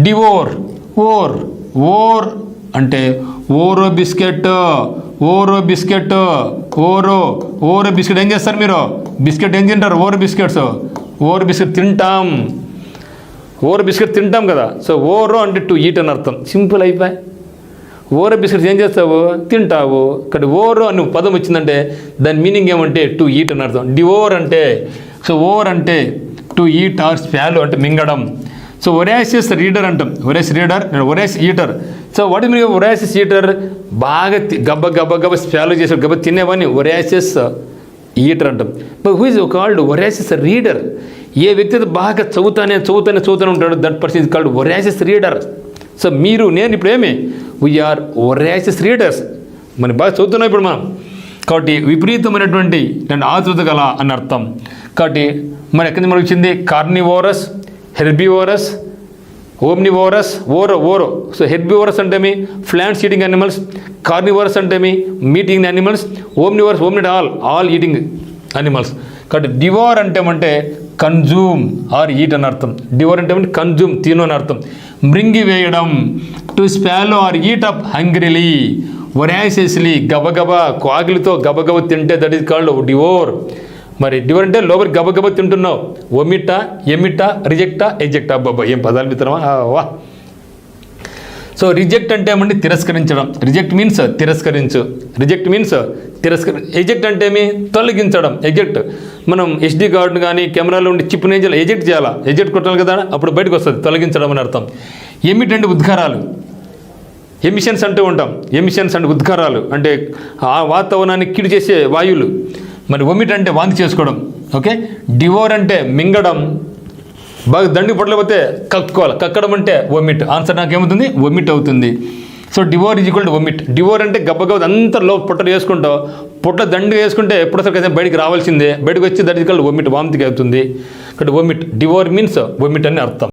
Devour, or అంటే ఓరో biscuit, ఓరో biscuit ఏం చేస్తారు మీరు? బిస్కెట్ ఏం తింటారు? ఓరో బిస్కెట్ తింటాం కదా. సో ఓరో అంటే టు ఈట్ అని అర్థం. సింపుల్ అయిపోయి. ఓరో బిస్కెట్స్ ఏం చేస్తావు? తింటావు. ఇక్కడ ఓరో అని పదం వచ్చిందంటే దాని మీనింగ్ ఏమంటే టు ఈట్ అని అర్థం. డివోర్ అంటే, సో ఓర్ అంటే టు ఈట్ ఆర్ స్వాలో అంటే మింగడం. సో ఒరాసిస్ రీడర్ అంటాం. Voracious eater. So what is meaning voracious eater? బాగా గబ్బ స్వాలో చేసే గబ్బ తినేవాడిని ఒరాసిస్ ఈటర్ అంటాం. But who is called voracious reader? ఏ వ్యక్తి అయితే బాగా చదువుతానే ఉంటాడు, that person is called voracious reader. So మీరు నేను ఇప్పుడు ఏమి వీఆర్ ఒరాసిస్ రీడర్స్. మనం బాగా చదువుతున్నాం ఇప్పుడు మనం. కాబట్టి విపరీతమైనటువంటి ఆతృత గల అని అర్థం. కాబట్టి మరి ఎక్కడి నుంచి మనకు వచ్చింది? కార్నివోరస్, హెర్బివోరస్, ఓమ్నివోరస్, ఓరో. సో హెర్బివోరస్ అంటే మీ ప్లాంట్స్ ఈటింగ్ యానిమల్స్, కార్నివోరస్ అంటే మీ meat eating animals, omnivorous all eating animals. కాబట్టి డివోర్ అంటే కన్జ్యూమ్ ఆర్ ఈట్ అని అర్థం. డివోర్ అంటే కన్జ్యూమ్ తిను అని అర్థం. మృంగి వేయడం, టు స్పాలో ఆర్ ఈట్ అప్ హంగ్రీలీ, ఒరాసిస్లీ గబగబా ఆకలితో గబగబ తింటే దట్ ఈస్ కాల్డ్ డివోర్. మరి డివోర్ అంటే లోపలికి గబగబ తింటున్నావు. ఒమిటా, ఎమిటా, రిజెక్టా, ఎజెక్టా. అబ్బాబ్బా ఏం పదాలు మిత్రమా వా. సో రిజెక్ట్ అంటే ఏమంటే తిరస్కరించడం. రిజెక్ట్ మీన్స్ తిరస్కరించు. ఎజెక్ట్ అంటే ఏమి? తొలగించడం. ఎజెక్ట్ మనం SD కార్డును కానీ కెమెరాలో ఉండి చిప్ని ఏం చేయాలి? ఎజెక్ట్ చేయాలా? ఎజెక్ట్ కొట్టాలి కదా, అప్పుడు బయటకు వస్తుంది. తొలగించడం అని అర్థం. ఎమిట్ అంటే ఉద్గారాలు. ఎమిషన్స్ అంటూ ఉంటాం. ఎమిషన్స్ అంటే ఉద్గారాలు అంటే ఆ వాతావరణాన్ని కీడు చేసే వాయువులు. మరి ఒమిట్ అంటే వాంతి చేసుకోవడం. ఓకే. డివోర్ అంటే మింగడం. బాగా దండి పొట్టలేకపోతే కక్కుకోవాలి. కక్కడం అంటే ఒమిట్. ఆన్సర్ నాకేమవుతుంది? ఒమిట్ అవుతుంది. So devour is equal to omit. Devour అంటే గబ్బగబ్బ అంతా పొట్టలు వేసుకుంటావు. పొట్ల దండి వేసుకుంటే ఎప్పుడోసారి బయటికి రావాల్సిందే. బయటకు వచ్చి that is equal to vomit. వాంతికి అవుతుంది. ఇక్కడ ఒమిట్. డివోర్ మీన్స్ ఒమిట్ అని అర్థం.